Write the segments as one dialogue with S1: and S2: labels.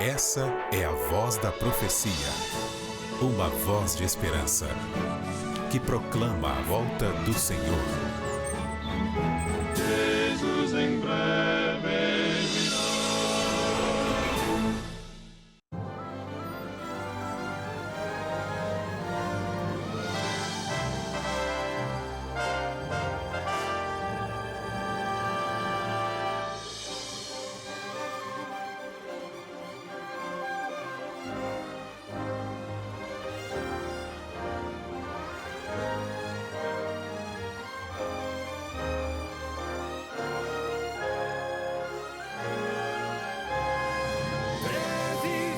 S1: Essa é a voz da profecia, uma voz de esperança, que proclama a volta do Senhor.
S2: Jesus em breve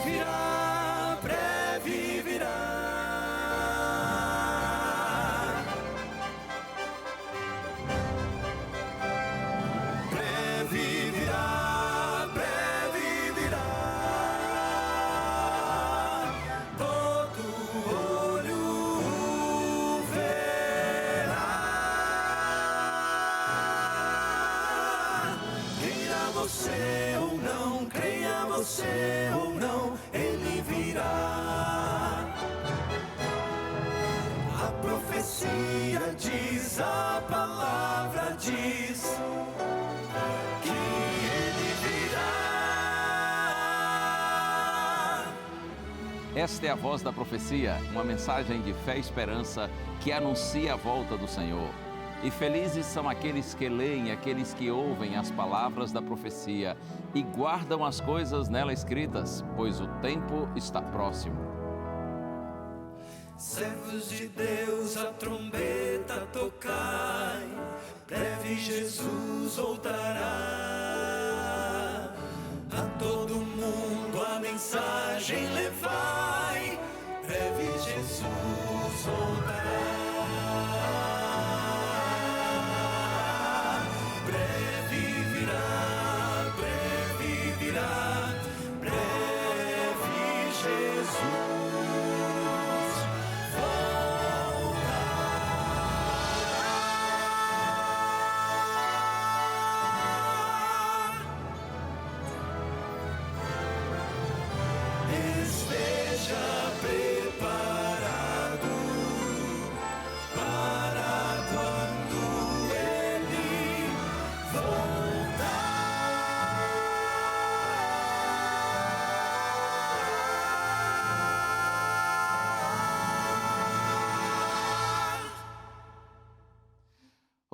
S2: virá.
S3: Você ou não, ele virá. A profecia diz, a palavra diz que ele virá.
S4: Esta é a voz da profecia, uma mensagem de fé e esperança que anuncia a volta do Senhor. E felizes são aqueles que leem, aqueles que ouvem as palavras da profecia e guardam as coisas nela escritas, pois o tempo está próximo.
S3: Servos de Deus, a trombeta tocai, breve Jesus voltará. A todo mundo a mensagem levai, breve Jesus voltará.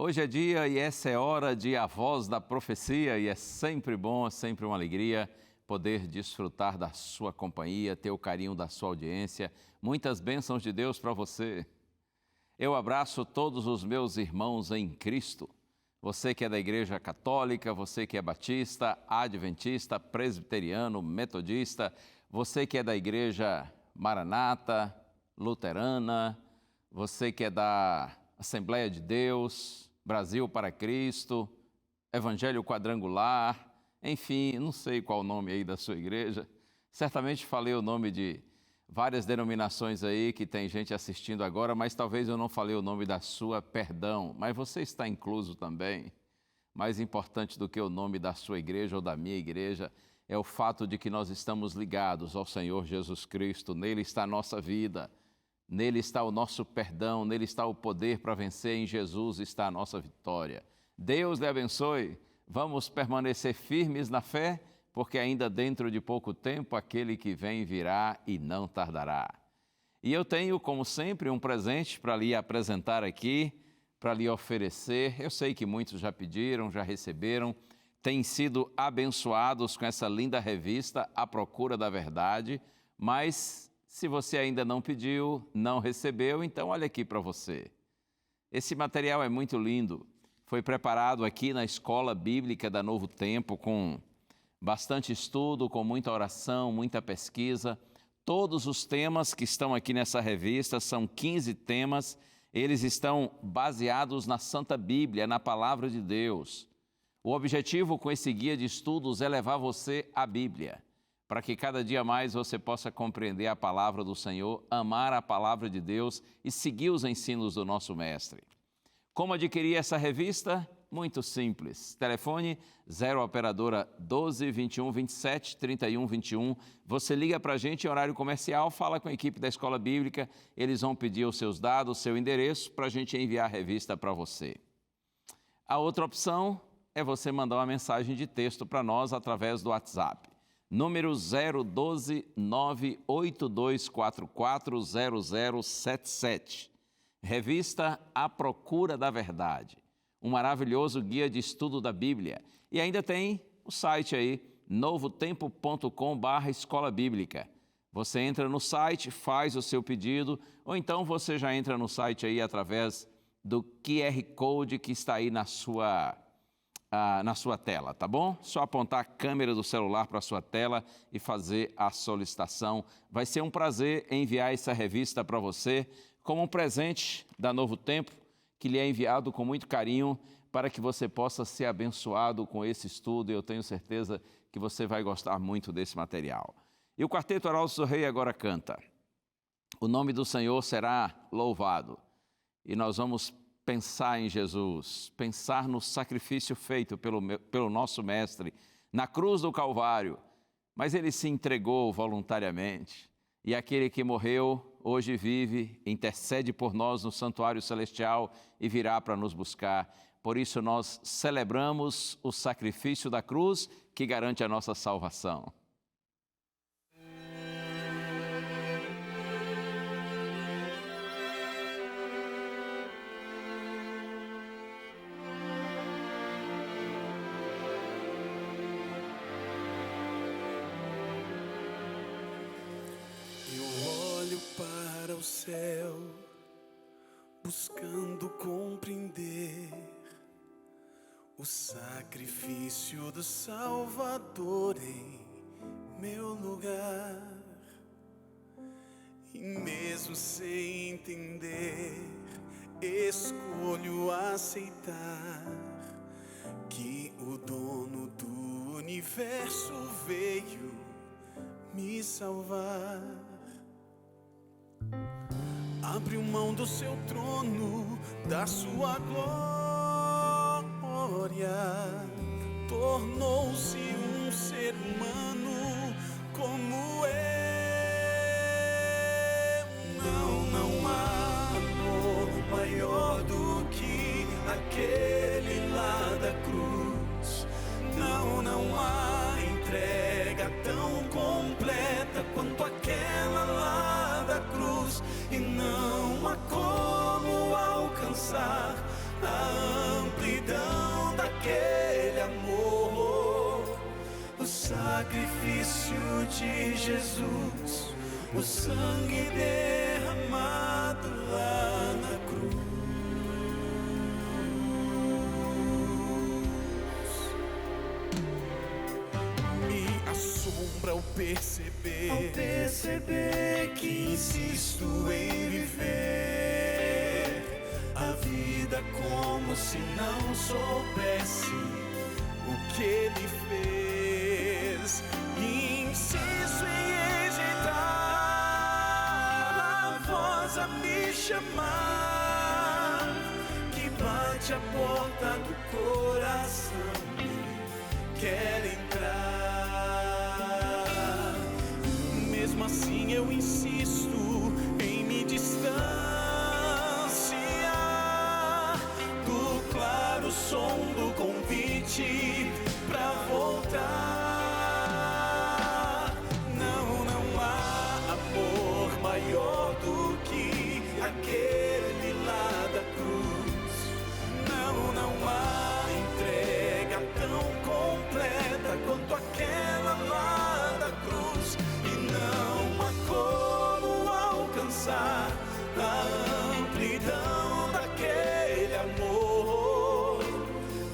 S4: Hoje é dia e essa é hora de A Voz da Profecia e é sempre bom, é sempre uma alegria poder desfrutar da sua companhia, ter o carinho da sua audiência. Muitas bênçãos de Deus para você. Eu abraço todos os meus irmãos em Cristo. Você que é da Igreja Católica, você que é batista, adventista, presbiteriano, metodista, você que é da Igreja Maranata, luterana, você que é da Assembleia de Deus, Brasil para Cristo, Evangelho Quadrangular, enfim, não sei qual o nome aí da sua igreja. Certamente falei o nome de várias denominações aí que tem gente assistindo agora, mas talvez eu não falei o nome da sua, perdão, mas você está incluso também. Mais importante do que o nome da sua igreja ou da minha igreja é o fato de que nós estamos ligados ao Senhor Jesus Cristo, nele está a nossa vida. Nele está o nosso perdão, nele está o poder para vencer, em Jesus está a nossa vitória. Deus lhe abençoe, vamos permanecer firmes na fé, porque ainda dentro de pouco tempo aquele que vem virá e não tardará. E eu tenho, como sempre, um presente para lhe apresentar aqui, para lhe oferecer. Eu sei que muitos já pediram, já receberam, têm sido abençoados com essa linda revista, A Procura da Verdade, mas se você ainda não pediu, não recebeu, então olha aqui para você. Esse material é muito lindo. Foi preparado aqui na Escola Bíblica da Novo Tempo, com bastante estudo, com muita oração, muita pesquisa. Todos os temas que estão aqui nessa revista, são 15 temas, eles estão baseados na Santa Bíblia, na Palavra de Deus. O objetivo com esse guia de estudos é levar você à Bíblia, para que cada dia mais você possa compreender a palavra do Senhor, amar a palavra de Deus e seguir os ensinos do nosso Mestre. Como adquirir essa revista? muito simples. Telefone 0 operadora 12 21 27 31 21. Você liga para a gente em horário comercial, fala com a equipe da Escola Bíblica, eles vão pedir os seus dados, o seu endereço, para a gente enviar a revista para você. A outra opção é você mandar uma mensagem de texto para nós através do WhatsApp. Número 012 98244 0077. Revista A Procura da Verdade. Um maravilhoso guia de estudo da Bíblia. E ainda tem o site aí, novotempo.com/escola bíblica. Você entra no site, faz o seu pedido, ou então você já entra no site aí através do QR Code que está aí na sua tela, tá bom? Só apontar a câmera do celular para a sua tela e fazer a solicitação. Vai ser um prazer enviar essa revista para você como um presente da Novo Tempo, que lhe é enviado com muito carinho para que você possa ser abençoado com esse estudo, e eu tenho certeza que você vai gostar muito desse material. E o Quarteto Arautos do Rei agora canta: o nome do Senhor será louvado. E nós vamos pensar em Jesus, pensar no sacrifício feito pelo nosso Mestre na cruz do Calvário, mas ele se entregou voluntariamente, e aquele que morreu hoje vive, intercede por nós no santuário celestial e virá para nos buscar. Por isso nós celebramos o sacrifício da cruz que garante a nossa salvação.
S3: O céu, buscando compreender o sacrifício do Salvador em meu lugar. E mesmo sem entender, escolho aceitar que o dono do universo veio me salvar. Abriu mão do seu trono, da sua glória, tornou-se um ser humano como eu. Não há amor maior do que aquele lá da cruz. Não há entrega tão completa quanto aquela lá da cruz. E não há como alcançar a amplidão daquele amor. O sacrifício de Jesus, o sangue derramado lá na cruz. Me assombra ao perceber que insisto em viver a vida como se não soubesse o que ele fez. Insisto em rejeitar a voz a me chamar, que bate a porta do coração e quer entrar. Mesmo assim eu insisto em me distanciar do claro som do convite pra voltar. Não há amor maior do que aquele lá da cruz. Não há entrega tão completa quanto aquela lá da cruz. E não há como alcançar a amplidão daquele amor.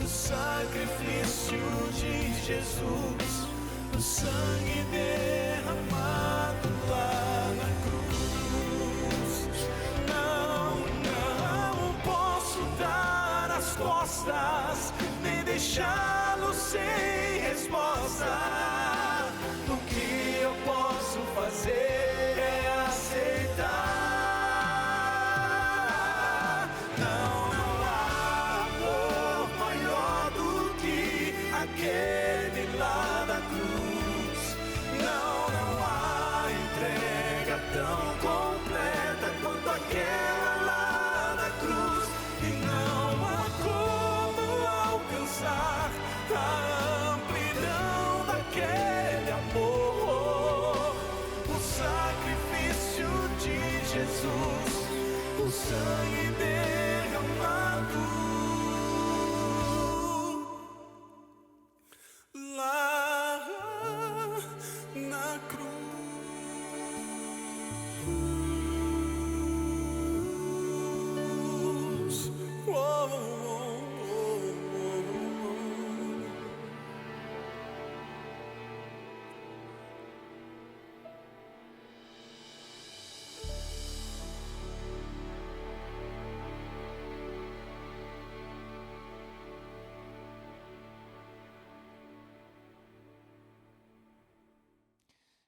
S3: O sacrifício de Jesus, o sangue derramado lá na cruz. Não posso dar as costas, nem deixá-lo sem resposta. O que eu posso fazer é aceitar. Não há amor maior aquele lá da cruz. Não há entrega tão completa quanto aquela lá da cruz. E não há como alcançar a amplidão daquele amor. O sacrifício de Jesus, o sangue derramado lá na cruz.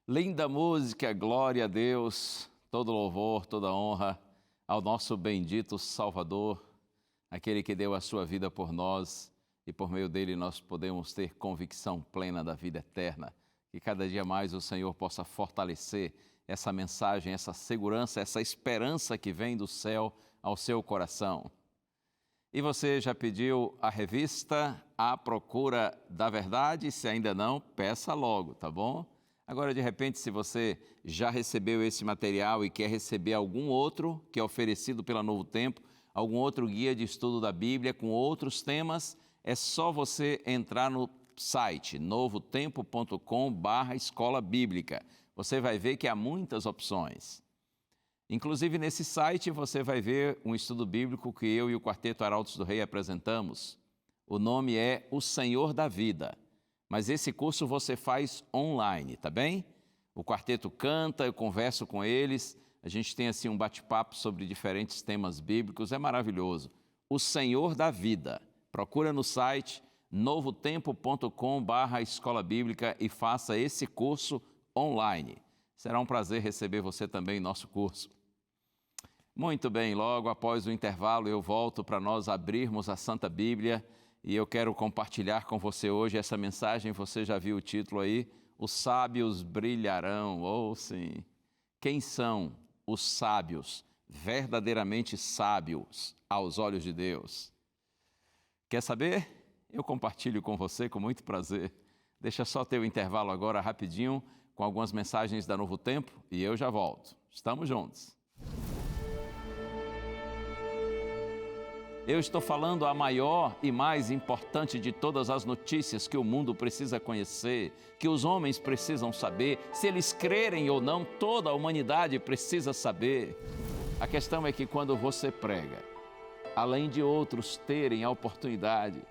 S4: Linda música, glória a Deus, todo louvor, toda honra ao nosso bendito Salvador, aquele que deu a sua vida por nós e por meio dele nós podemos ter convicção plena da vida eterna. Que cada dia mais o Senhor possa fortalecer essa mensagem, essa segurança, essa esperança que vem do céu ao seu coração. E você já pediu a revista À Procura da Verdade? Se ainda não, peça logo, tá bom? Agora, de repente, se você já recebeu esse material e quer receber algum outro que é oferecido pela Novo Tempo, algum outro guia de estudo da Bíblia com outros temas, é só você entrar no site novotempo.com/escola bíblica. Você vai ver que há muitas opções. Inclusive, nesse site você vai ver um estudo bíblico que eu e o Quarteto Arautos do Rei apresentamos. O nome é O Senhor da Vida. Mas esse curso você faz online, tá bem? O quarteto canta, eu converso com eles, a gente tem assim um bate-papo sobre diferentes temas bíblicos, é maravilhoso. O Senhor da Vida. Procura no site novotempo.com/escola bíblica e faça esse curso online. Será um prazer receber você também em nosso curso. Muito bem, logo após o intervalo eu volto para nós abrirmos a Santa Bíblia. E eu quero compartilhar com você hoje essa mensagem, você já viu o título aí? Os sábios brilharão, ou sim. Quem são os sábios, verdadeiramente sábios aos olhos de Deus? Quer saber? Eu compartilho com você com muito prazer. Deixa só ter o intervalo agora rapidinho, com algumas mensagens da Novo Tempo, e eu já volto. Estamos juntos. Eu estou falando a maior e mais importante de todas as notícias que o mundo precisa conhecer, que os homens precisam saber, se eles crerem ou não, toda a humanidade precisa saber. A questão é que quando você prega, além de outros terem a oportunidade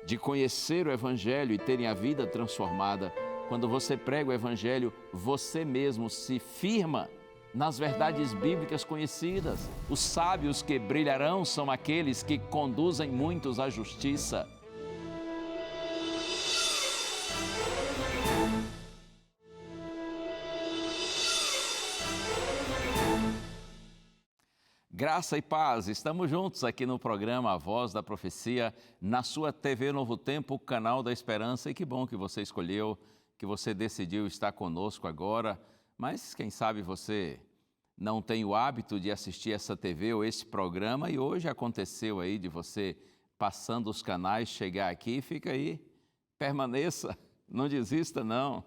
S4: de conhecer o Evangelho e terem a vida transformada, quando você prega o Evangelho, você mesmo se firma nas verdades bíblicas conhecidas. Os sábios que brilharão são aqueles que conduzem muitos à justiça. Graça e paz, estamos juntos aqui no programa A Voz da Profecia, na sua TV Novo Tempo, canal da Esperança. E que bom que você escolheu, que você decidiu estar conosco agora. Mas quem sabe você não tem o hábito de assistir essa TV ou esse programa e hoje aconteceu aí de você passando os canais, chegar aqui, fica aí, permaneça, não desista não.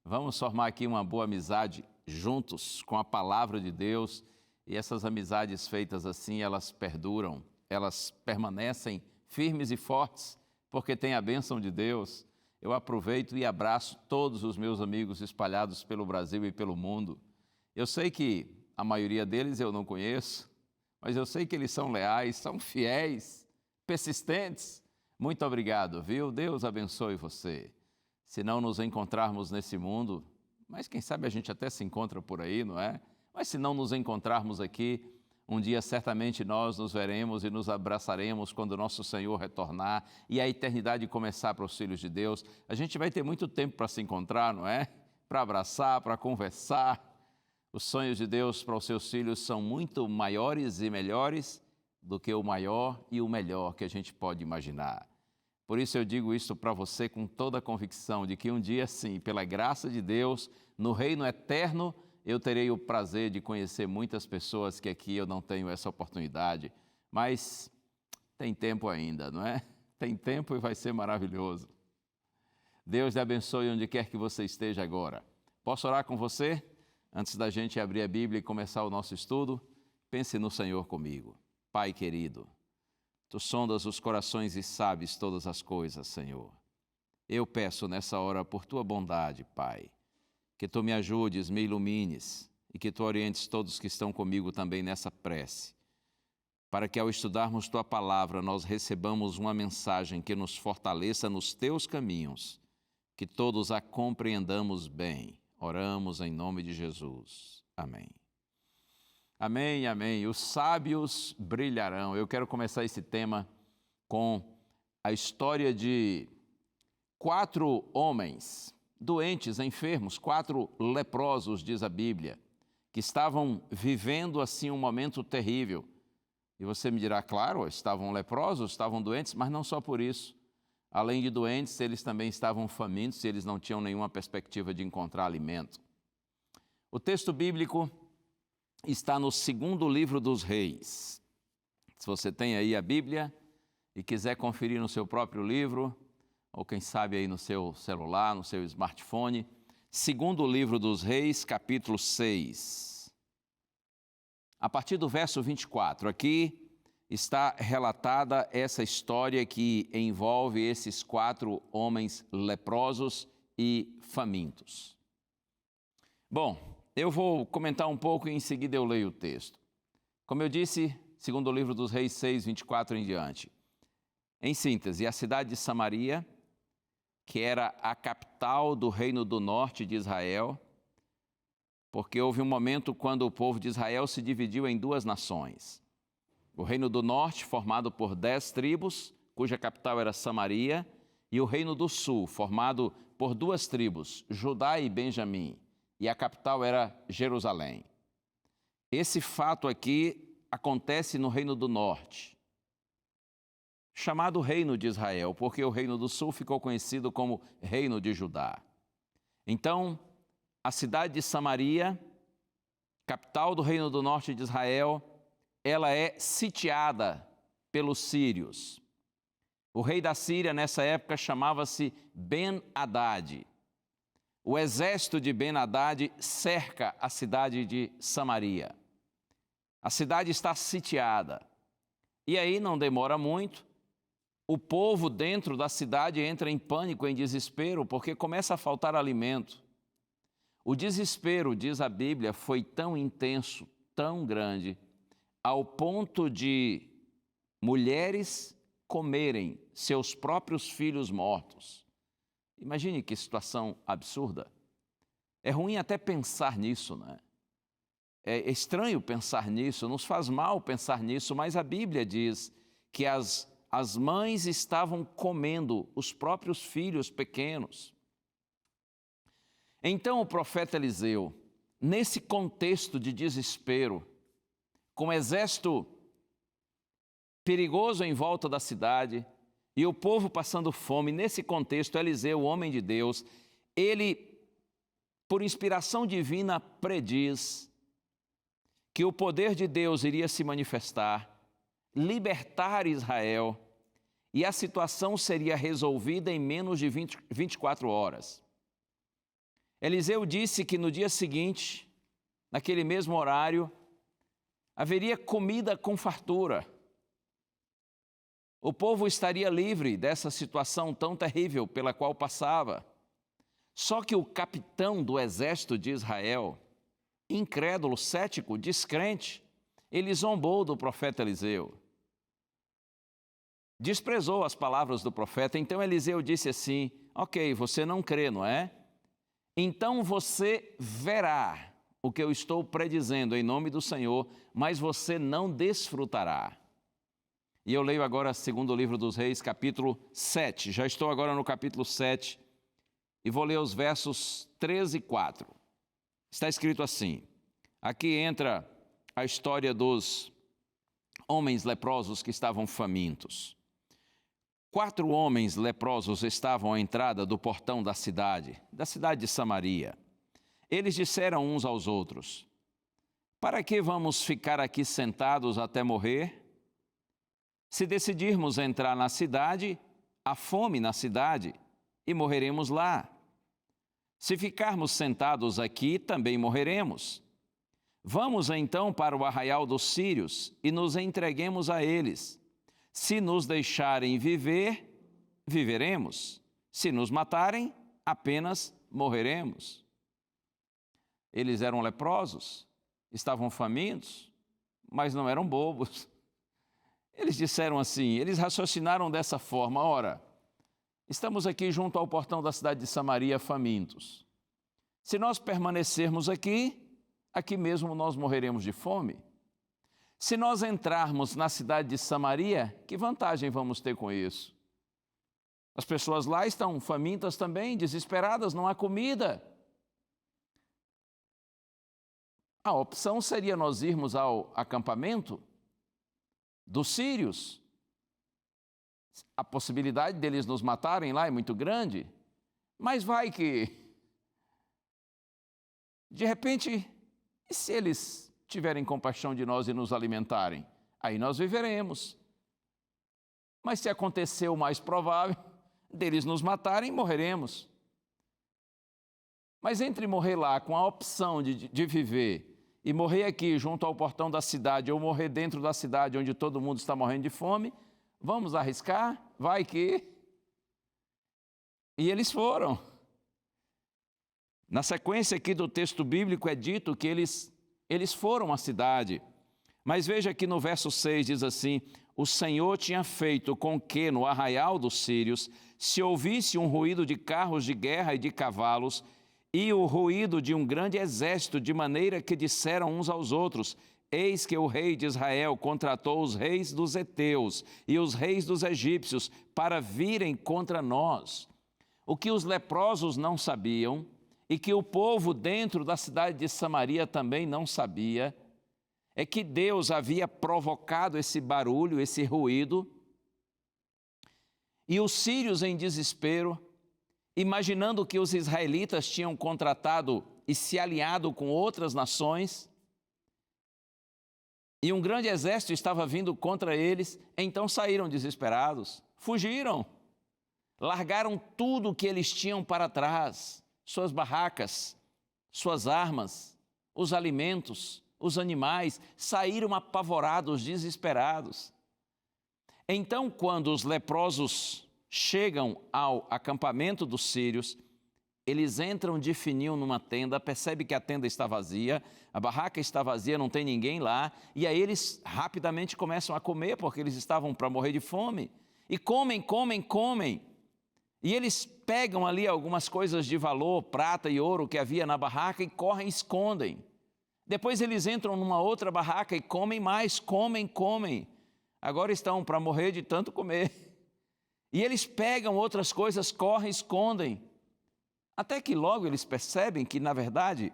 S4: Vamos formar aqui uma boa amizade juntos com a Palavra de Deus e essas amizades feitas assim, elas perduram, elas permanecem firmes e fortes porque tem a bênção de Deus. Eu aproveito e abraço todos os meus amigos espalhados pelo Brasil e pelo mundo. Eu sei que a maioria deles eu não conheço, mas eu sei que eles são leais, são fiéis, persistentes. Muito obrigado, viu? Deus abençoe você. Se não nos encontrarmos nesse mundo, mas quem sabe a gente até se encontra por aí, não é? Mas se não nos encontrarmos aqui, um dia certamente nós nos veremos e nos abraçaremos quando o nosso Senhor retornar e a eternidade começar para os filhos de Deus. A gente vai ter muito tempo para se encontrar, não é? Para abraçar, para conversar. Os sonhos de Deus para os seus filhos são muito maiores e melhores do que o maior e o melhor que a gente pode imaginar. Por isso eu digo isso para você com toda a convicção de que um dia, sim, pela graça de Deus, no reino eterno, eu terei o prazer de conhecer muitas pessoas que aqui eu não tenho essa oportunidade. Mas tem tempo ainda, não é? Tem tempo e vai ser maravilhoso. Deus te abençoe onde quer que você esteja agora. Posso orar com você? Antes da gente abrir a Bíblia e começar o nosso estudo, pense no Senhor comigo. Pai querido, Tu sondas os corações e sabes todas as coisas, Senhor. Eu peço nessa hora por Tua bondade, Pai, que Tu me ajudes, me ilumines e que Tu orientes todos que estão comigo também nessa prece, para que ao estudarmos Tua palavra nós recebamos uma mensagem que nos fortaleça nos Teus caminhos, que todos a compreendamos bem. Oramos em nome de Jesus. Amém. Amém, amém. Os sábios brilharão. Eu quero começar esse tema com a história de 4 homens doentes, enfermos, 4 leprosos, diz a Bíblia, que estavam vivendo assim um momento terrível. E você me dirá, claro, estavam leprosos, estavam doentes, mas não só por isso. Além de doentes, eles também estavam famintos e eles não tinham nenhuma perspectiva de encontrar alimento. O texto bíblico está no 2º livro dos Reis. Se você tem aí a Bíblia e quiser conferir no seu próprio livro, ou quem sabe aí no seu celular, no seu smartphone, 2º livro dos Reis, capítulo 6. A partir do verso 24, aqui está relatada essa história que envolve esses 4 homens leprosos e famintos. Bom, eu vou comentar um pouco e em seguida eu leio o texto. Como eu disse, 2º livro dos Reis 6, 24 em diante. Em síntese, a cidade de Samaria, que era a capital do reino do norte de Israel, porque houve um momento quando o povo de Israel se dividiu em 2 nações. O reino do norte, formado por 10 tribos, cuja capital era Samaria, e o reino do sul, formado por 2 tribos, Judá e Benjamim, e a capital era Jerusalém. Esse fato aqui acontece no reino do norte, chamado Reino de Israel, porque o reino do sul ficou conhecido como Reino de Judá. Então, a cidade de Samaria, capital do reino do norte de Israel, ela é sitiada pelos sírios. O rei da Síria, nessa época, chamava-se Ben-Hadad. O exército de Ben-Hadad cerca a cidade de Samaria. A cidade está sitiada. E aí não demora muito, o povo dentro da cidade entra em pânico, em desespero, porque começa a faltar alimento. O desespero, diz a Bíblia, foi tão intenso, tão grande, ao ponto de mulheres comerem seus próprios filhos mortos. Imagine que situação absurda. É ruim até pensar nisso, né? É estranho pensar nisso, nos faz mal pensar nisso, mas a Bíblia diz que as mães estavam comendo os próprios filhos pequenos. Então o profeta Eliseu, nesse contexto de desespero, com um exército perigoso em volta da cidade e o povo passando fome, nesse contexto, Eliseu, o homem de Deus, ele, por inspiração divina, prediz que o poder de Deus iria se manifestar, libertar Israel, e a situação seria resolvida em menos de 24 horas. Eliseu disse que no dia seguinte, naquele mesmo horário, haveria comida com fartura. O povo estaria livre dessa situação tão terrível pela qual passava. Só que o capitão do exército de Israel, incrédulo, cético, descrente, ele zombou do profeta Eliseu. Desprezou as palavras do profeta. Então Eliseu disse assim: ok, você não crê, não é? Então você verá o que eu estou predizendo em nome do Senhor, mas você não desfrutará. E eu leio agora 2º livro dos Reis, capítulo 7. Já estou agora no capítulo 7 e vou ler os versos 13 e 4. Está escrito assim: aqui entra a história dos homens leprosos que estavam famintos. 4 homens leprosos estavam à entrada do portão da cidade de Samaria. Eles disseram uns aos outros: para que vamos ficar aqui sentados até morrer? Se decidirmos entrar na cidade, há fome na cidade e morreremos lá. Se ficarmos sentados aqui, também morreremos. Vamos então para o arraial dos sírios e nos entreguemos a eles. Se nos deixarem viver, viveremos. Se nos matarem, apenas morreremos. Eles eram leprosos, estavam famintos, mas não eram bobos. Eles disseram assim, eles raciocinaram dessa forma: ora, estamos aqui junto ao portão da cidade de Samaria famintos. Se nós permanecermos aqui mesmo nós morreremos de fome. Se nós entrarmos na cidade de Samaria, que vantagem vamos ter com isso? As pessoas lá estão famintas também, desesperadas, não há comida. A opção seria nós irmos ao acampamento dos sírios. A possibilidade deles nos matarem lá é muito grande, mas vai que, de repente, e se eles tiverem compaixão de nós e nos alimentarem? Aí nós viveremos. Mas se acontecer o mais provável, deles nos matarem, morreremos. Mas entre morrer lá com a opção de viver e morrer aqui junto ao portão da cidade ou morrer dentro da cidade onde todo mundo está morrendo de fome, vamos arriscar? Vai que... E eles foram. Na sequência aqui do texto bíblico é dito que eles foram à cidade. Mas veja que no verso 6 diz assim: o Senhor tinha feito com que no arraial dos sírios se ouvisse um ruído de carros de guerra e de cavalos e o ruído de um grande exército, de maneira que disseram uns aos outros: eis que o rei de Israel contratou os reis dos heteus e os reis dos egípcios para virem contra nós. O que os leprosos não sabiam, e que o povo dentro da cidade de Samaria também não sabia, é que Deus havia provocado esse barulho, esse ruído, e os sírios em desespero, imaginando que os israelitas tinham contratado e se aliado com outras nações, e um grande exército estava vindo contra eles, então saíram desesperados, fugiram, largaram tudo o que eles tinham para trás, suas barracas, suas armas, os alimentos, os animais, saíram apavorados, desesperados. Então, quando os leprosos chegam ao acampamento dos sírios, eles entram de fininho numa tenda, percebem que a tenda está vazia, a barraca está vazia, não tem ninguém lá, e aí eles rapidamente começam a comer, porque eles estavam para morrer de fome, e comem. E eles pegam ali algumas coisas de valor, prata e ouro que havia na barraca, e correm e escondem. Depois eles entram numa outra barraca e comem mais, comem. Agora estão para morrer de tanto comer. E eles pegam outras coisas, correm, escondem. Até que logo eles percebem que, na verdade,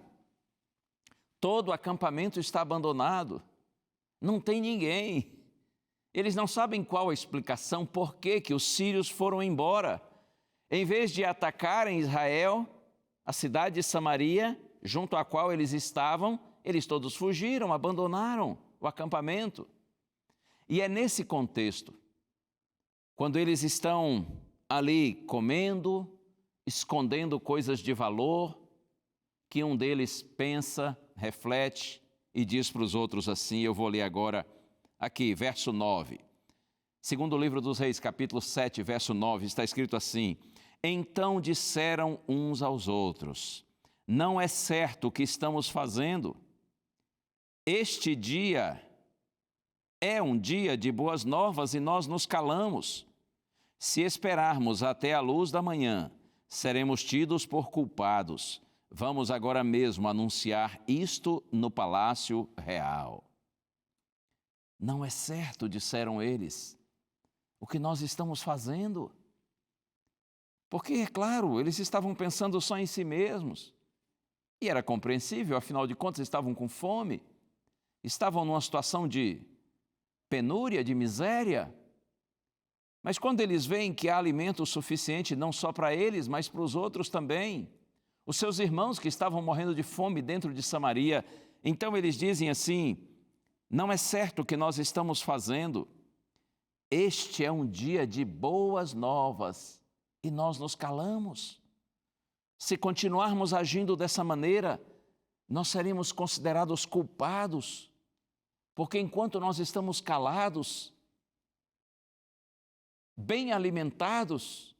S4: todo o acampamento está abandonado. Não tem ninguém. Eles não sabem qual a explicação, por que os sírios foram embora. Em vez de atacarem Israel, a cidade de Samaria, junto à qual eles estavam, eles todos fugiram, abandonaram o acampamento. E é nesse contexto, quando eles estão ali comendo, escondendo coisas de valor, que um deles pensa, reflete e diz para os outros assim, eu vou ler agora aqui, verso 9. Segundo livro dos Reis, capítulo 7, verso 9, está escrito assim: então disseram uns aos outros: não é certo o que estamos fazendo. Este dia é um dia de boas novas e nós nos calamos. Se esperarmos até a luz da manhã, seremos tidos por culpados. Vamos agora mesmo anunciar isto no palácio real. Não é certo, disseram eles, o que nós estamos fazendo. Porque, é claro, eles estavam pensando só em si mesmos. E era compreensível, afinal de contas, estavam com fome. Estavam numa situação de penúria, de miséria. Mas quando eles veem que há alimento suficiente não só para eles, mas para os outros também, os seus irmãos que estavam morrendo de fome dentro de Samaria, então eles dizem assim: não é certo o que nós estamos fazendo. Este é um dia de boas novas e nós nos calamos. Se continuarmos agindo dessa maneira, nós seremos considerados culpados, porque enquanto nós estamos calados, bem alimentados,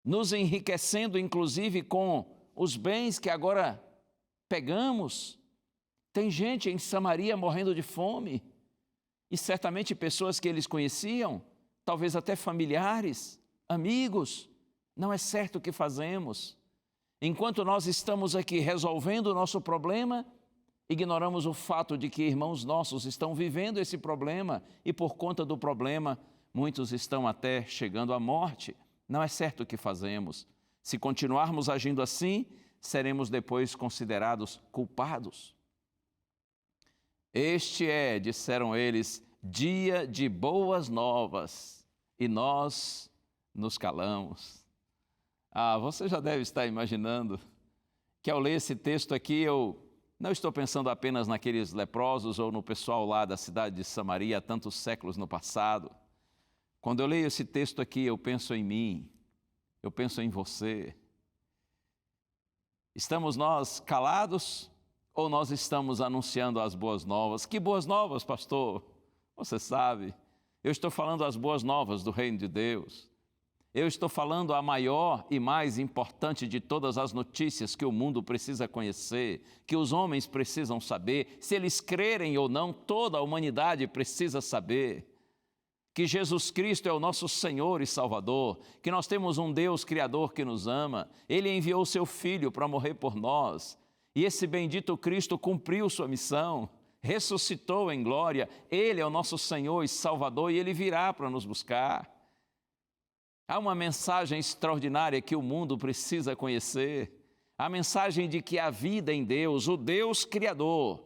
S4: nos enriquecendo inclusive com os bens que agora pegamos, tem gente em Samaria morrendo de fome, e certamente pessoas que eles conheciam, talvez até familiares, amigos. Não é certo o que fazemos. Enquanto nós estamos aqui resolvendo o nosso problema, ignoramos o fato de que irmãos nossos estão vivendo esse problema e por conta do problema, muitos estão até chegando à morte. Não é certo o que fazemos. Se continuarmos agindo assim, seremos depois considerados culpados. Este é, disseram eles, dia de boas novas, e nós nos calamos. Você já deve estar imaginando que ao ler esse texto aqui, eu não estou pensando apenas naqueles leprosos ou no pessoal lá da cidade de Samaria há tantos séculos no passado. Quando eu leio esse texto aqui, eu penso em mim, eu penso em você. Estamos nós calados ou nós estamos anunciando as boas novas? Que boas novas, pastor? Você sabe, eu estou falando as boas novas do reino de Deus. Eu estou falando a maior e mais importante de todas as notícias que o mundo precisa conhecer, que os homens precisam saber, se eles crerem ou não, toda a humanidade precisa saber. Que Jesus Cristo é o nosso Senhor e Salvador, que nós temos um Deus Criador que nos ama, Ele enviou o seu Filho para morrer por nós, e esse bendito Cristo cumpriu sua missão, ressuscitou em glória, Ele é o nosso Senhor e Salvador e Ele virá para nos buscar. Há uma mensagem extraordinária que o mundo precisa conhecer, a mensagem de que a vida em Deus, o Deus Criador,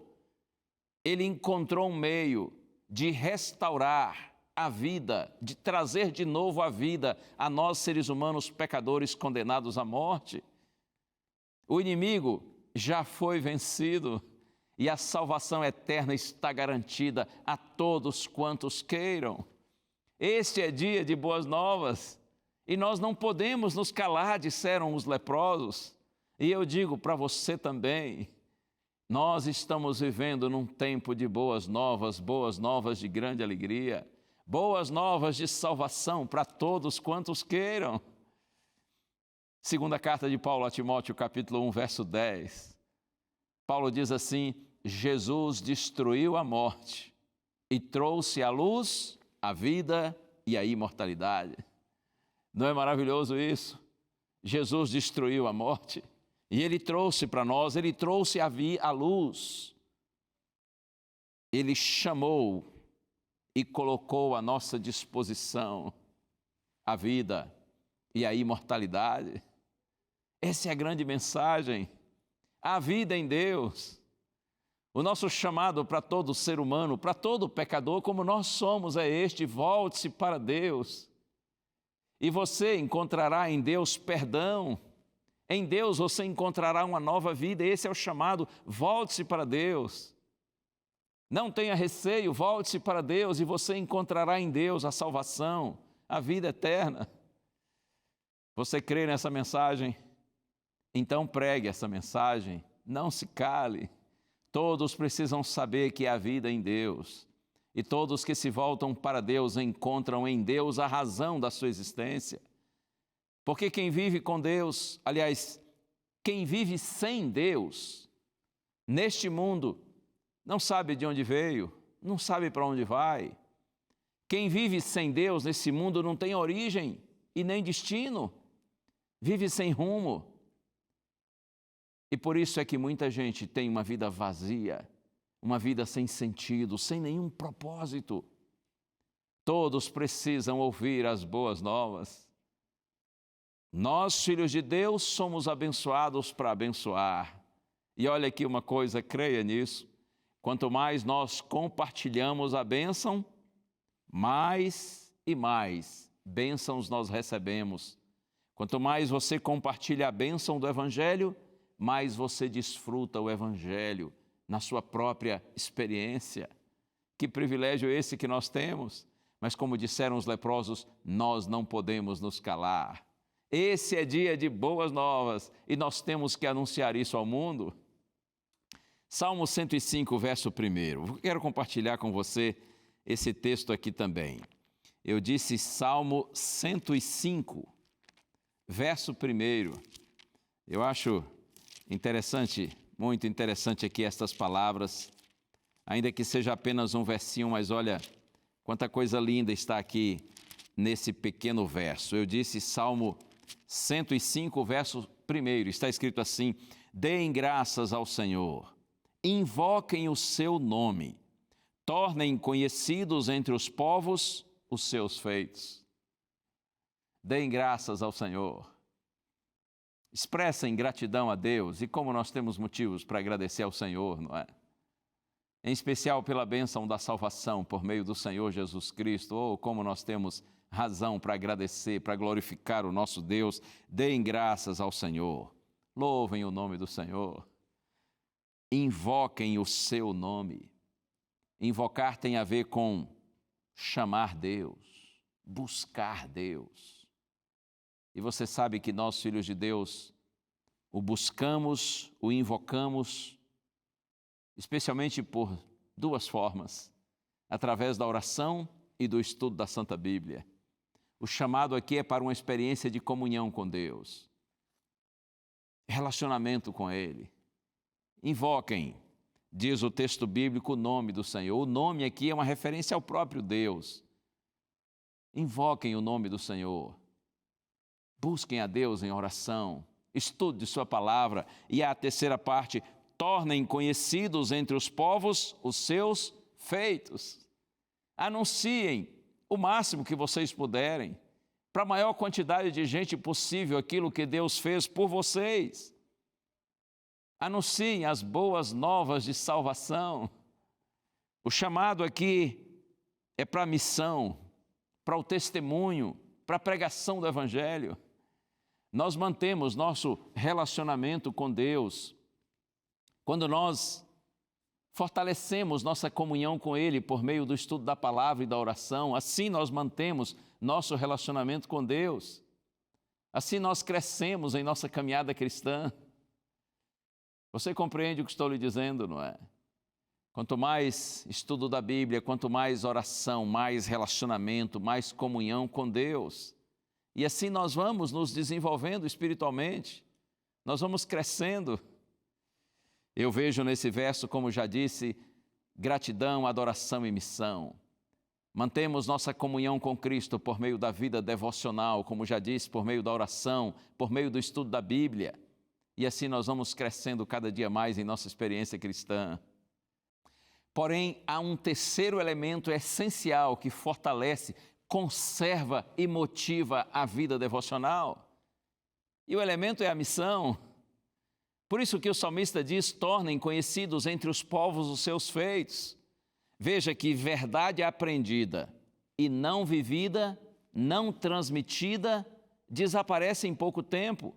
S4: Ele encontrou um meio de restaurar a vida, de trazer de novo a vida a nós seres humanos pecadores condenados à morte. O inimigo já foi vencido e a salvação eterna está garantida a todos quantos queiram. Este é dia de boas novas e nós não podemos nos calar, disseram os leprosos. E eu digo para você também, nós estamos vivendo num tempo de boas novas de grande alegria. Boas novas de salvação para todos quantos queiram. Segunda carta de Paulo a Timóteo, capítulo 1, verso 10. Paulo diz assim: Jesus destruiu a morte e trouxe à luz a vida e a imortalidade. Não é maravilhoso isso? Jesus destruiu a morte e Ele trouxe para nós, Ele trouxe a luz. Ele chamou e colocou à nossa disposição a vida e a imortalidade. Essa é a grande mensagem, a vida em Deus. O nosso chamado para todo ser humano, para todo pecador, como nós somos, é este: volte-se para Deus. E você encontrará em Deus perdão, em Deus você encontrará uma nova vida. Esse é o chamado, volte-se para Deus. Não tenha receio, volte-se para Deus e você encontrará em Deus a salvação, a vida eterna. Você crê nessa mensagem? Então pregue essa mensagem, não se cale. Todos precisam saber que há vida em Deus. E todos que se voltam para Deus encontram em Deus a razão da sua existência. Porque quem vive com Deus, aliás, quem vive sem Deus, neste mundo, não sabe de onde veio, não sabe para onde vai. Quem vive sem Deus nesse mundo não tem origem e nem destino, vive sem rumo. E por isso é que muita gente tem uma vida vazia, uma vida sem sentido, sem nenhum propósito. Todos precisam ouvir as boas novas. Nós, filhos de Deus, somos abençoados para abençoar. E olha aqui uma coisa, creia nisso. Quanto mais nós compartilhamos a bênção, mais e mais bênçãos nós recebemos. Quanto mais você compartilha a bênção do Evangelho, mais você desfruta o Evangelho na sua própria experiência. Que privilégio esse que nós temos! Mas como disseram os leprosos, nós não podemos nos calar. Esse é dia de boas novas e nós temos que anunciar isso ao mundo. Salmo 105, verso 1. Eu quero compartilhar com você esse texto aqui também. Eu disse Salmo 105, verso 1. Eu acho interessante, muito interessante aqui estas palavras, ainda que seja apenas um versinho, mas olha quanta coisa linda está aqui nesse pequeno verso. Eu disse Salmo 105, verso 1, está escrito assim: deem graças ao Senhor, invoquem o seu nome, tornem conhecidos entre os povos os seus feitos. Deem graças ao Senhor, expressem gratidão a Deus, e como nós temos motivos para agradecer ao Senhor, não é? Em especial pela bênção da salvação por meio do Senhor Jesus Cristo, ou como nós temos razão para agradecer, para glorificar o nosso Deus. Deem graças ao Senhor, louvem o nome do Senhor, invoquem o seu nome. Invocar tem a ver com chamar Deus, buscar Deus. E você sabe que nós, filhos de Deus, o buscamos, o invocamos, especialmente por duas formas: através da oração e do estudo da Santa Bíblia. O chamado aqui é para uma experiência de comunhão com Deus, relacionamento com Ele. Invoquem, diz o texto bíblico, o nome do Senhor. O nome aqui é uma referência ao próprio Deus. Invoquem o nome do Senhor. Busquem a Deus em oração. Estude sua palavra. E a terceira parte: tornem conhecidos entre os povos os seus feitos. Anunciem o máximo que vocês puderem, para a maior quantidade de gente possível, aquilo que Deus fez por vocês. Anunciem as boas novas de salvação. O chamado aqui é para a missão, para o testemunho, para a pregação do Evangelho. Nós mantemos nosso relacionamento com Deus quando nós fortalecemos nossa comunhão com Ele por meio do estudo da palavra e da oração. Assim nós mantemos nosso relacionamento com Deus. Assim nós crescemos em nossa caminhada cristã. Você compreende o que estou lhe dizendo, não é? Quanto mais estudo da Bíblia, quanto mais oração, mais relacionamento, mais comunhão com Deus. E assim nós vamos nos desenvolvendo espiritualmente, nós vamos crescendo. Eu vejo nesse verso, como já disse, gratidão, adoração e missão. Mantemos nossa comunhão com Cristo por meio da vida devocional, como já disse, por meio da oração, por meio do estudo da Bíblia. E assim nós vamos crescendo cada dia mais em nossa experiência cristã. Porém, há um terceiro elemento essencial que fortalece, conserva e motiva a vida devocional. E o elemento é a missão. Por isso que o salmista diz: tornem conhecidos entre os povos os seus feitos. Veja que verdade aprendida e não vivida, não transmitida, desaparece em pouco tempo.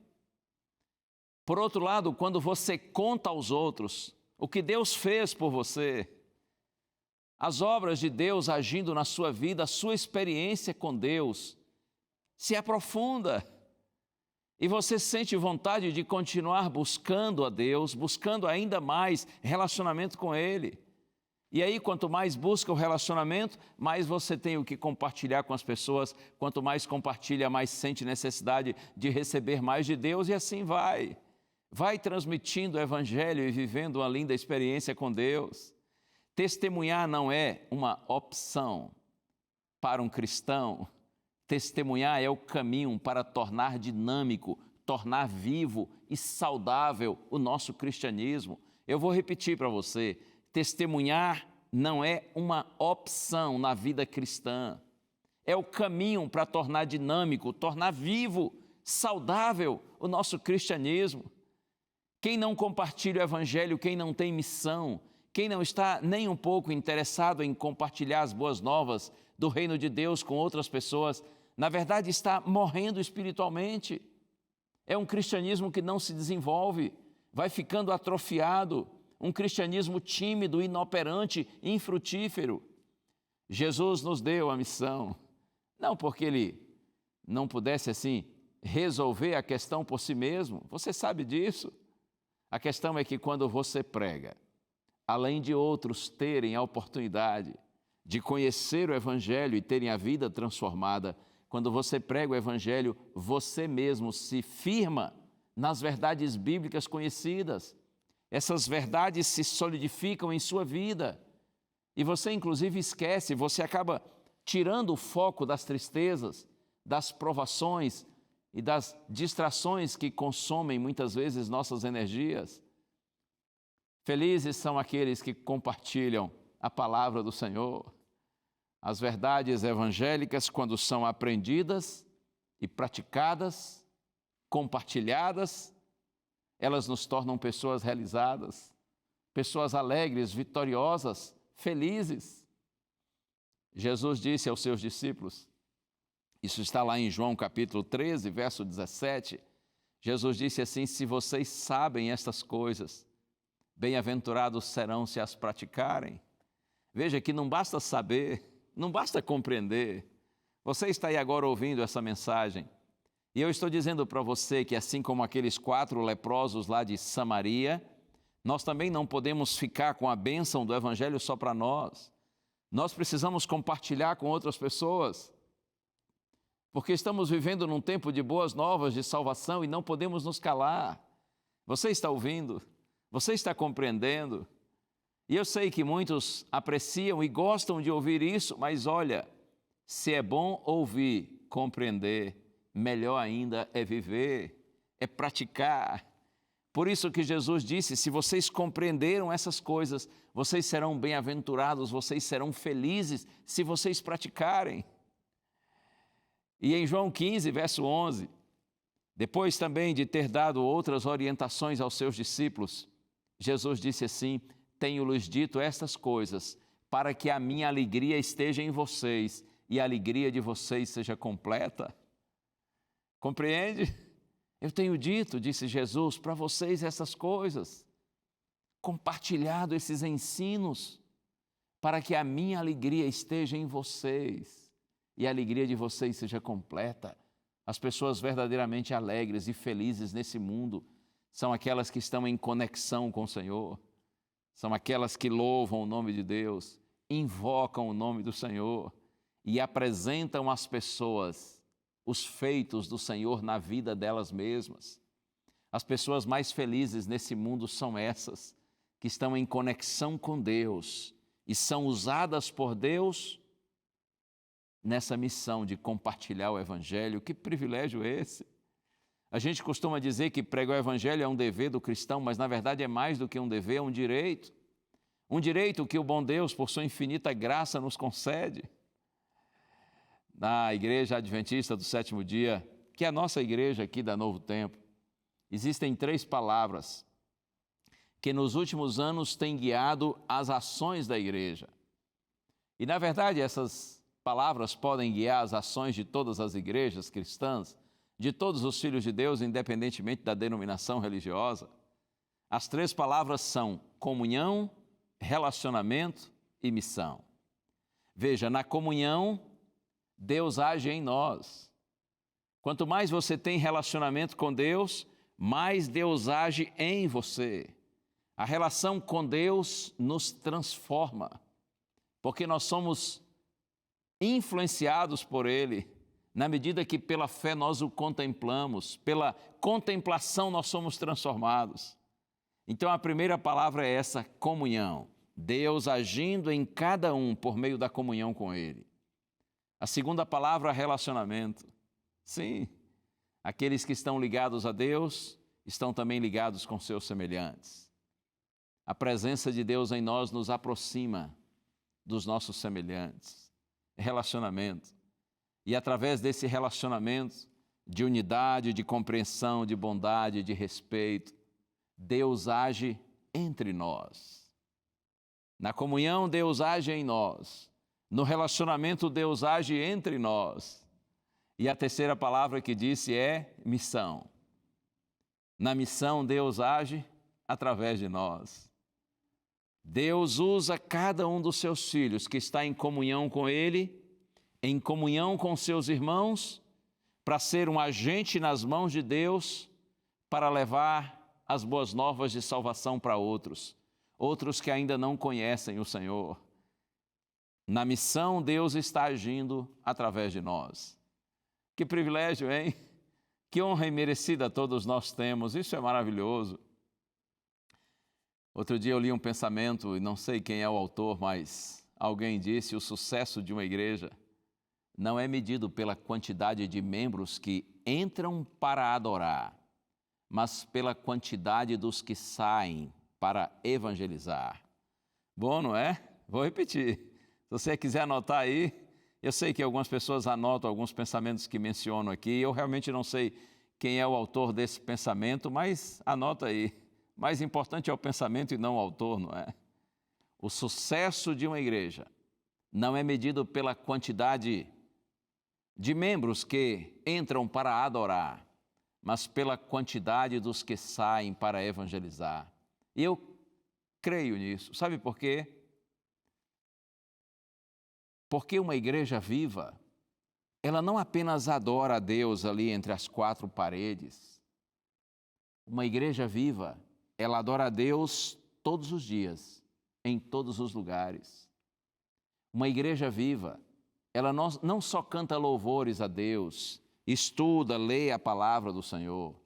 S4: Por outro lado, quando você conta aos outros o que Deus fez por você, as obras de Deus agindo na sua vida, a sua experiência com Deus se aprofunda. E você sente vontade de continuar buscando a Deus, buscando ainda mais relacionamento com Ele. E aí, quanto mais busca o relacionamento, mais você tem o que compartilhar com as pessoas. Quanto mais compartilha, mais sente necessidade de receber mais de Deus, e assim vai. Vai transmitindo o Evangelho e vivendo uma linda experiência com Deus. Testemunhar não é uma opção para um cristão. Testemunhar é o caminho para tornar dinâmico, tornar vivo e saudável o nosso cristianismo. Eu vou repetir para você: testemunhar não é uma opção na vida cristã. É o caminho para tornar dinâmico, tornar vivo, saudável o nosso cristianismo. Quem não compartilha o Evangelho, quem não tem missão, quem não está nem um pouco interessado em compartilhar as boas novas do reino de Deus com outras pessoas, na verdade está morrendo espiritualmente. É um cristianismo que não se desenvolve, vai ficando atrofiado, um cristianismo tímido, inoperante, infrutífero. Jesus nos deu a missão, não porque Ele não pudesse assim resolver a questão por si mesmo, você sabe disso. A questão é que quando você prega, além de outros terem a oportunidade de conhecer o Evangelho e terem a vida transformada, quando você prega o Evangelho, você mesmo se firma nas verdades bíblicas conhecidas. Essas verdades se solidificam em sua vida. E você, inclusive, esquece, você acaba tirando o foco das tristezas, das provações e das distrações que consomem muitas vezes nossas energias. Felizes são aqueles que compartilham a palavra do Senhor. As verdades evangélicas, quando são aprendidas e praticadas, compartilhadas, elas nos tornam pessoas realizadas, pessoas alegres, vitoriosas, felizes. Jesus disse aos seus discípulos, isso está lá em João capítulo 13, verso 17, Jesus disse assim: se vocês sabem estas coisas, bem-aventurados serão se as praticarem. Veja que não basta saber, não basta compreender. Você está aí agora ouvindo essa mensagem, e eu estou dizendo para você que assim como aqueles 4 leprosos lá de Samaria, nós também não podemos ficar com a bênção do Evangelho só para nós. Nós precisamos compartilhar com outras pessoas, porque estamos vivendo num tempo de boas novas, de salvação, e não podemos nos calar. Você está ouvindo? Você está compreendendo? E eu sei que muitos apreciam e gostam de ouvir isso, mas olha, se é bom ouvir, compreender, melhor ainda é viver, é praticar. Por isso que Jesus disse, se vocês compreenderam essas coisas, vocês serão bem-aventurados, vocês serão felizes se vocês praticarem. E em João 15, verso 11, depois também de ter dado outras orientações aos seus discípulos, Jesus disse assim: tenho-lhes dito estas coisas, para que a minha alegria esteja em vocês e a alegria de vocês seja completa. Compreende? Eu tenho dito, disse Jesus, para vocês essas coisas, compartilhado esses ensinos, para que a minha alegria esteja em vocês e a alegria de vocês seja completa. As pessoas verdadeiramente alegres e felizes nesse mundo são aquelas que estão em conexão com o Senhor, são aquelas que louvam o nome de Deus, invocam o nome do Senhor e apresentam às pessoas os feitos do Senhor na vida delas mesmas. As pessoas mais felizes nesse mundo são essas, que estão em conexão com Deus e são usadas por Deus nessa missão de compartilhar o Evangelho. Que privilégio esse! A gente costuma dizer que pregar o Evangelho é um dever do cristão, mas na verdade é mais do que um dever, é um direito. Um direito que o bom Deus, por sua infinita graça, nos concede. Na Igreja Adventista do Sétimo Dia, que é a nossa igreja aqui da Novo Tempo, existem 3 palavras que nos últimos anos têm guiado as ações da igreja. E na verdade essas palavras podem guiar as ações de todas as igrejas cristãs, de todos os filhos de Deus, independentemente da denominação religiosa. As 3 palavras são comunhão, relacionamento e missão. Veja, na comunhão, Deus age em nós. Quanto mais você tem relacionamento com Deus, mais Deus age em você. A relação com Deus nos transforma, porque nós somos influenciados por Ele, na medida que pela fé nós o contemplamos, pela contemplação nós somos transformados. Então a primeira palavra é essa, comunhão. Deus agindo em cada um por meio da comunhão com Ele. A segunda palavra, relacionamento. Sim, aqueles que estão ligados a Deus estão também ligados com seus semelhantes. A presença de Deus em nós nos aproxima dos nossos semelhantes. Relacionamento. E através desse relacionamento de unidade, de compreensão, de bondade, de respeito, Deus age entre nós. Na comunhão, Deus age em nós. No relacionamento, Deus age entre nós. E a terceira palavra que disse é missão. Na missão, Deus age através de nós. Deus usa cada um dos seus filhos que está em comunhão com Ele, em comunhão com seus irmãos, para ser um agente nas mãos de Deus, para levar as boas novas de salvação para outros que ainda não conhecem o Senhor. Na missão, Deus está agindo através de nós. Que privilégio, hein? Que honra imerecida todos nós temos, isso é maravilhoso. Outro dia eu li um pensamento, e não sei quem é o autor, mas alguém disse: o sucesso de uma igreja não é medido pela quantidade de membros que entram para adorar, mas pela quantidade dos que saem para evangelizar. Bom, não é? Vou repetir. Se você quiser anotar aí, eu sei que algumas pessoas anotam alguns pensamentos que menciono aqui, eu realmente não sei quem é o autor desse pensamento, mas anota aí. Mais importante é o pensamento e não o autor, não é? O sucesso de uma igreja não é medido pela quantidade de membros que entram para adorar, mas pela quantidade dos que saem para evangelizar. E eu creio nisso. Sabe por quê? Porque uma igreja viva, ela não apenas adora a Deus ali entre as quatro paredes. Uma igreja viva, ela adora a Deus todos os dias, em todos os lugares. Uma igreja viva, ela não só canta louvores a Deus, estuda, lê a palavra do Senhor.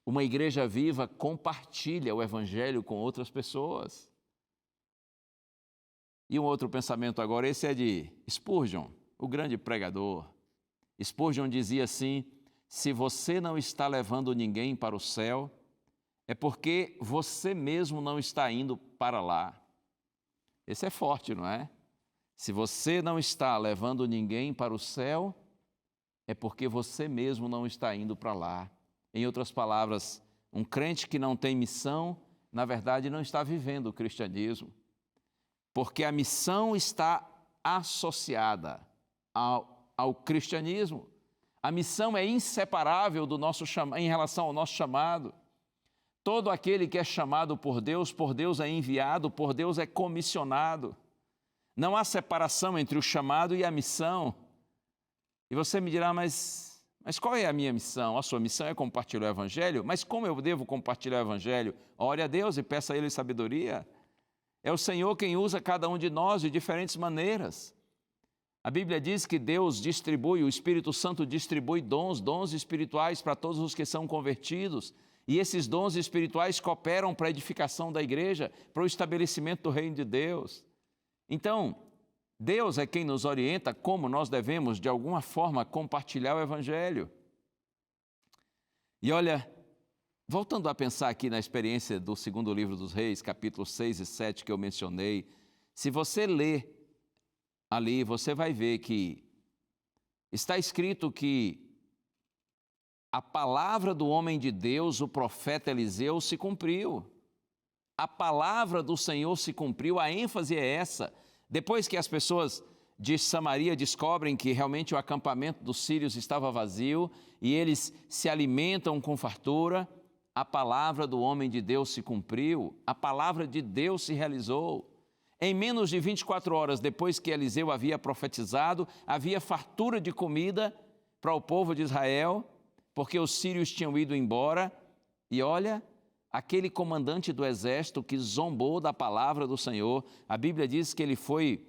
S4: Uma igreja viva compartilha o Evangelho com outras pessoas. E um outro pensamento agora, esse é de Spurgeon, o grande pregador. Spurgeon dizia assim: se você não está levando ninguém para o céu, é porque você mesmo não está indo para lá. Esse é forte, não é? Se você não está levando ninguém para o céu, é porque você mesmo não está indo para lá. Em outras palavras, um crente que não tem missão, na verdade, não está vivendo o cristianismo. Porque a missão está associada ao cristianismo. A missão é inseparável em relação ao nosso chamado. Todo aquele que é chamado por Deus é enviado, por Deus é comissionado. Não há separação entre o chamado e a missão. E você me dirá, mas qual é a minha missão? A sua missão é compartilhar o Evangelho? Mas como eu devo compartilhar o Evangelho? Ore a Deus e peça a Ele sabedoria. É o Senhor quem usa cada um de nós de diferentes maneiras. A Bíblia diz que Deus distribui, o Espírito Santo distribui dons espirituais para todos os que são convertidos. E esses dons espirituais cooperam para a edificação da igreja, para o estabelecimento do reino de Deus. Então, Deus é quem nos orienta como nós devemos, de alguma forma, compartilhar o Evangelho. E olha, voltando a pensar aqui na experiência do segundo livro dos Reis, capítulos 6 e 7 que eu mencionei, se você ler ali, você vai ver que está escrito que a palavra do homem de Deus, o profeta Eliseu, se cumpriu. A palavra do Senhor se cumpriu, a ênfase é essa. Depois que as pessoas de Samaria descobrem que realmente o acampamento dos sírios estava vazio e eles se alimentam com fartura, a palavra do homem de Deus se cumpriu, a palavra de Deus se realizou. Em menos de 24 horas depois que Eliseu havia profetizado, havia fartura de comida para o povo de Israel, porque os sírios tinham ido embora. E olha, aquele comandante do exército que zombou da palavra do Senhor, a Bíblia diz que ele foi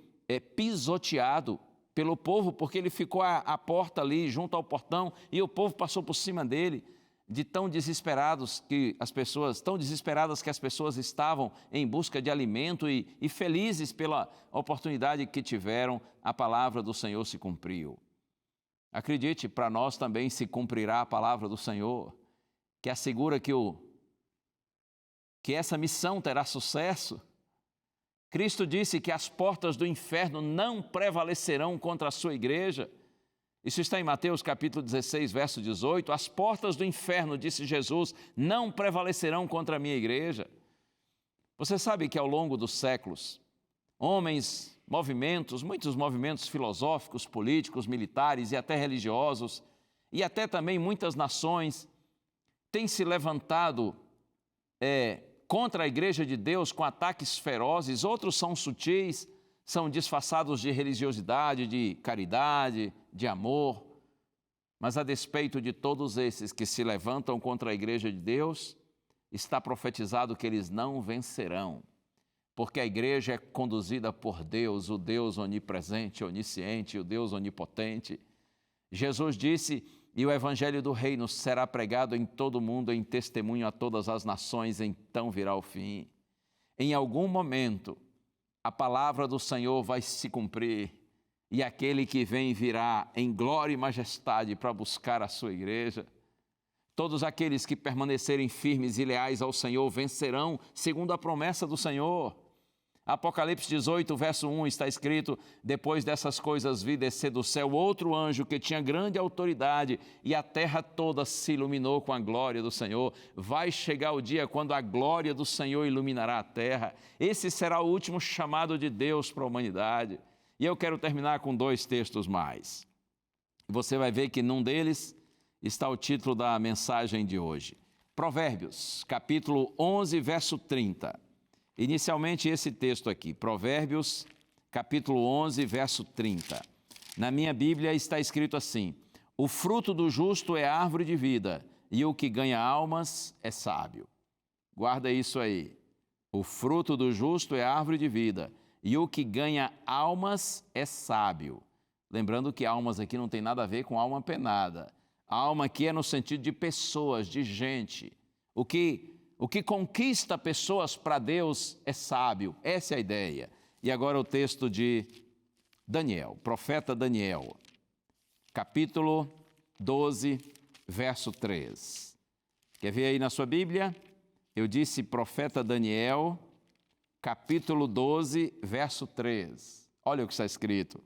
S4: pisoteado pelo povo, porque ele ficou à porta ali, junto ao portão, e o povo passou por cima dele, de tão desesperadas que as pessoas estavam em busca de alimento e felizes pela oportunidade que tiveram, a palavra do Senhor se cumpriu. Acredite, para nós também se cumprirá a palavra do Senhor, que assegura que essa missão terá sucesso. Cristo disse que as portas do inferno não prevalecerão contra a sua igreja. Isso está em Mateus capítulo 16, verso 18. As portas do inferno, disse Jesus, não prevalecerão contra a minha igreja. Você sabe que ao longo dos séculos, homens movimentos, muitos movimentos filosóficos, políticos, militares e até religiosos, e até também muitas nações têm se levantado contra a Igreja de Deus com ataques ferozes. Outros são sutis, são disfarçados de religiosidade, de caridade, de amor. Mas a despeito de todos esses que se levantam contra a Igreja de Deus, está profetizado que eles não vencerão, porque a igreja é conduzida por Deus, o Deus onipresente, onisciente, o Deus onipotente. Jesus disse: e o evangelho do reino será pregado em todo o mundo em testemunho a todas as nações, então virá o fim. Em algum momento, a palavra do Senhor vai se cumprir, e aquele que vem virá em glória e majestade para buscar a sua igreja. Todos aqueles que permanecerem firmes e leais ao Senhor vencerão, segundo a promessa do Senhor. Apocalipse 18, verso 1, está escrito: depois dessas coisas vi descer do céu outro anjo que tinha grande autoridade, e a terra toda se iluminou com a glória do Senhor. Vai chegar o dia quando a glória do Senhor iluminará a terra. Esse será o último chamado de Deus para a humanidade. E eu quero terminar com 2 textos mais. Você vai ver que num deles está o título da mensagem de hoje. Provérbios, capítulo 11, verso 30. Inicialmente esse texto aqui, Provérbios, capítulo 11, verso 30. Na minha Bíblia está escrito assim: o fruto do justo é árvore de vida, e o que ganha almas é sábio. Guarda isso aí. O fruto do justo é árvore de vida, e o que ganha almas é sábio. Lembrando que almas aqui não tem nada a ver com alma penada. A alma aqui é no sentido de pessoas, de gente. O que conquista pessoas para Deus é sábio. Essa é a ideia. E agora o texto de Daniel, profeta Daniel, capítulo 12, verso 3. Quer ver aí na sua Bíblia? Eu disse profeta Daniel, capítulo 12, verso 3. Olha o que está escrito.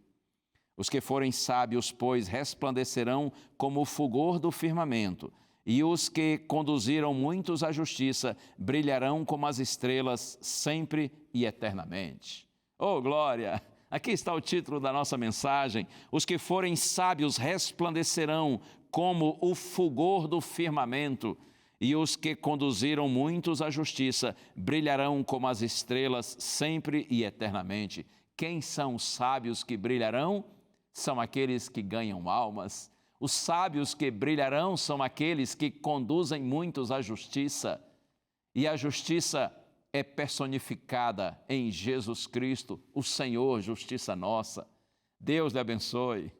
S4: Os que forem sábios, pois, resplandecerão como o fulgor do firmamento, e os que conduziram muitos à justiça brilharão como as estrelas sempre e eternamente. Oh, glória! Aqui está o título da nossa mensagem. Os que forem sábios resplandecerão como o fulgor do firmamento, e os que conduziram muitos à justiça brilharão como as estrelas sempre e eternamente. Quem são os sábios que brilharão? São aqueles que ganham almas. Os sábios que brilharão são aqueles que conduzem muitos à justiça. E a justiça é personificada em Jesus Cristo, o Senhor, justiça nossa. Deus lhe abençoe.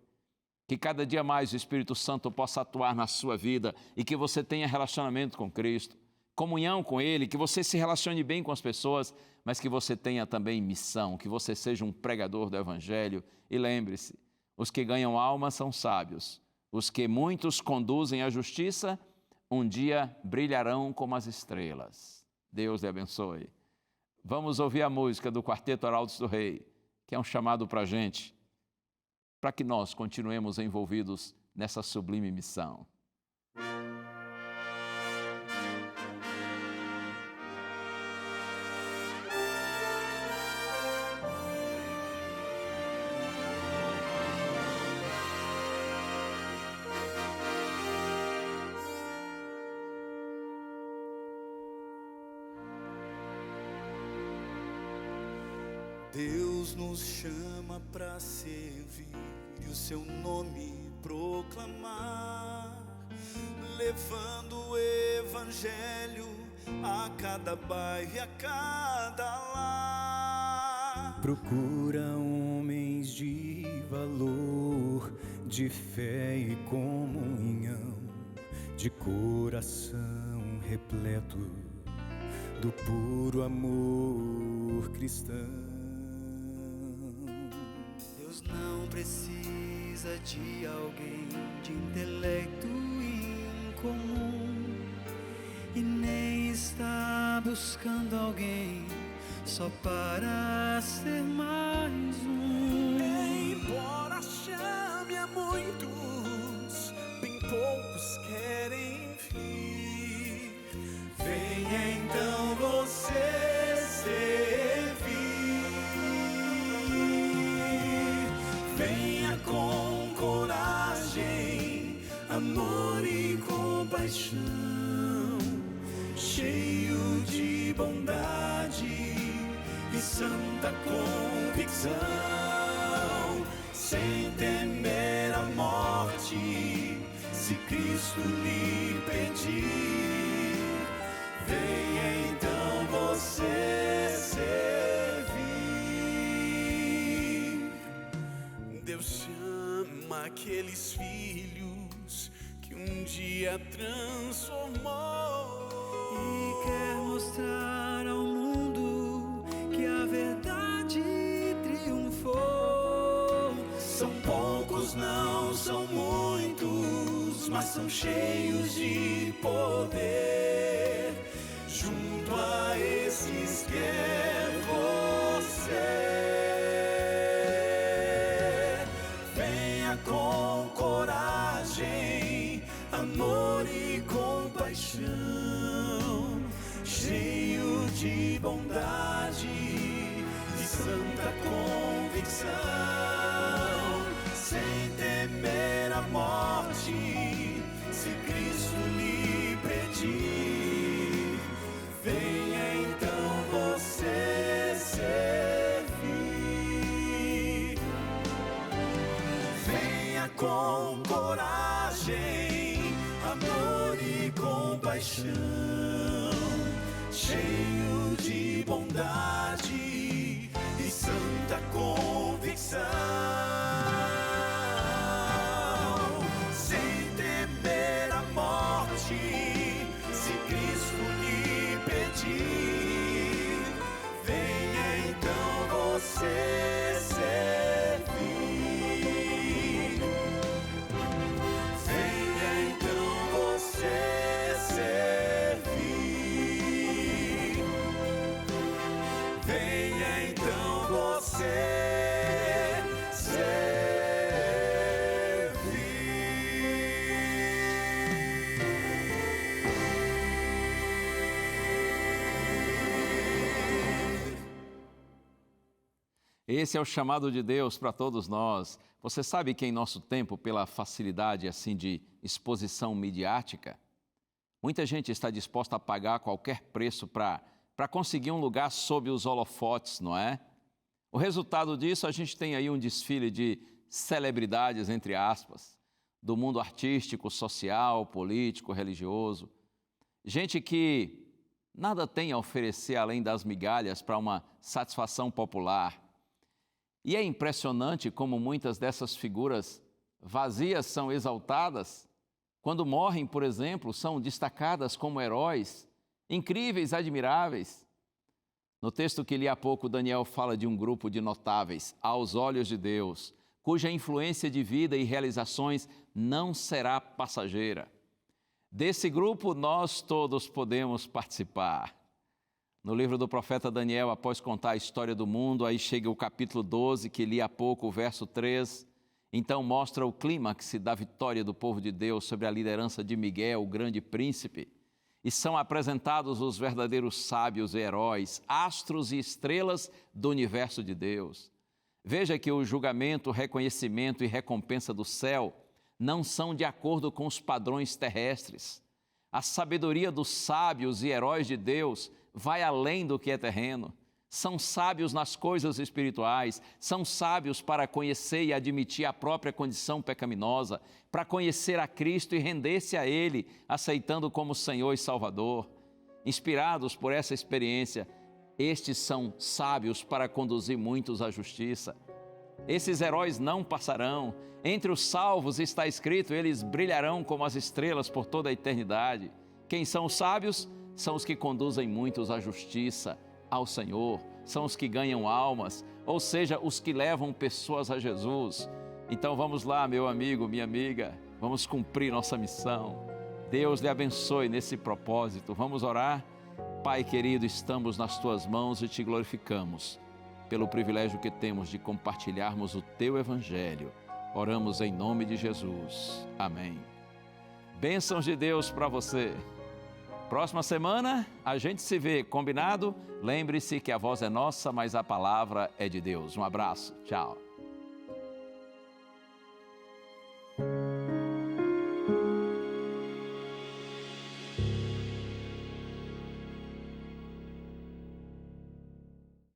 S4: Que cada dia mais o Espírito Santo possa atuar na sua vida e que você tenha relacionamento com Cristo, comunhão com Ele, que você se relacione bem com as pessoas, mas que você tenha também missão, que você seja um pregador do Evangelho. E lembre-se, os que ganham alma são sábios. Os que muitos conduzem à justiça, um dia brilharão como as estrelas. Deus lhe abençoe. Vamos ouvir a música do Quarteto Arautos do Rei, que é um chamado para a gente, para que nós continuemos envolvidos nessa sublime missão.
S3: Deus nos chama para servir e o seu nome proclamar, levando o evangelho a cada bairro e a cada lar.
S5: Procura homens de valor, de fé e comunhão, de coração repleto do puro amor cristão.
S3: Deus não precisa de alguém de intelecto incomum, e nem está buscando alguém só para ser mais um. Embora chame a muitos, bem poucos querem vir. Venha então você servir. compaixão, cheio de bondade e santa convicção, sem temer a morte, se Cristo lhe pedir, venha então você servir. Deus chama aqueles filhos que um dia transformou e quer mostrar ao mundo que a verdade triunfou. São poucos, não são muitos, mas são cheios de poder. Junto a esses quer você. Venha com coragem, amor e compaixão, cheio de bondade e santa convicção, sem temer a morte, se Cristo lhe pedir, venha então você servir. Venha com coragem, amor e compaixão, cheio de bondade e santa convicção, sem temer a morte, se Cristo lhe pedir, venha então você servir. Venha então você servir. Venha então você
S4: Esse é o chamado de Deus para todos nós. Você sabe que em nosso tempo, pela facilidade assim de exposição midiática, muita gente está disposta a pagar qualquer preço para conseguir um lugar sob os holofotes, não é? O resultado disso, a gente tem aí um desfile de celebridades, entre aspas, do mundo artístico, social, político, religioso. Gente que nada tem a oferecer além das migalhas para uma satisfação popular. E é impressionante como muitas dessas figuras vazias são exaltadas. Quando morrem, por exemplo, são destacadas como heróis, incríveis, admiráveis. No texto que li há pouco, Daniel fala de um grupo de notáveis, aos olhos de Deus, cuja influência de vida e realizações não será passageira. Desse grupo, nós todos podemos participar. No livro do profeta Daniel, após contar a história do mundo, aí chega o capítulo 12, que li há pouco, o verso 3, então mostra o clímax da vitória do povo de Deus sobre a liderança de Miguel, o grande príncipe, e são apresentados os verdadeiros sábios e heróis, astros e estrelas do universo de Deus. Veja que o julgamento, reconhecimento e recompensa do céu não são de acordo com os padrões terrestres. A sabedoria dos sábios e heróis de Deus vai além do que é terreno. São sábios nas coisas espirituais, são sábios para conhecer e admitir a própria condição pecaminosa, para conhecer a Cristo e render-se a Ele, aceitando como Senhor e Salvador. Inspirados por essa experiência, estes são sábios para conduzir muitos à justiça. Esses heróis não passarão. Entre os salvos está escrito, eles brilharão como as estrelas por toda a eternidade. Quem são os sábios? São os que conduzem muitos à justiça, ao Senhor, são os que ganham almas, ou seja, os que levam pessoas a Jesus. Então vamos lá, meu amigo, minha amiga, vamos cumprir nossa missão. Deus lhe abençoe nesse propósito. Vamos orar? Pai querido, estamos nas Tuas mãos e Te glorificamos pelo privilégio que temos de compartilharmos o Teu Evangelho. Oramos em nome de Jesus. Amém. Bênçãos de Deus para você. Próxima semana a gente se vê, combinado? Lembre-se que a voz é nossa, mas a palavra é de Deus. Um abraço, tchau.